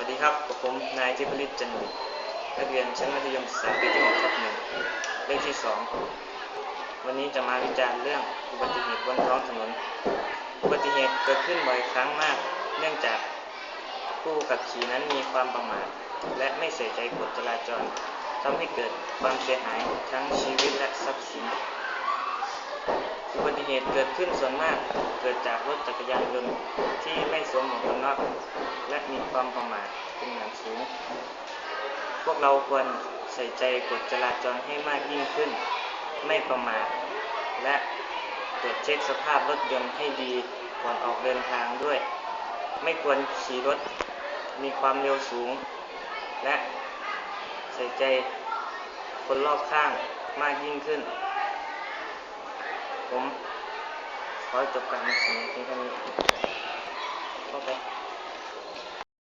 ดีครับผมนายทิพลิตจันทร์นักเรียนชั้นมัธยมศึกษาปีที่1ทับ 1เลขที่ 2วันนี้จะมาวิจารณ์เรื่องอุบัติเหตุบนท้องถนนอุบัติเหตุเกิดขึ้นบ่อยครั้งมากเนื่องจากผู้ขับขี่นั้นมีความประมาทและไม่ใส่ใจกฎจราจรทำให้เกิดความเสียหายทั้งชีวิตและทรัพย์สินอุบัติเหตุเกิดขึ้นส่วนมากเกิดจากรถจักรยานยนต์ที่ไม่สวมหมวกกันน็อกและมีความประมาทเป็นอย่างสูงพวกเราควรใส่ใจกฎจราจรให้มากยิ่งขึ้นไม่ประมาทและตรวจเช็คสภาพรถยนต์ให้ดีก่อนออกเดินทางด้วยไม่ควรขี่รถมีความเร็วสูงและใส่ใจคนรอบข้างมากยิ่งขึ้นผมขอจบการนำเสนอเพียงเท่านี้เข้าไป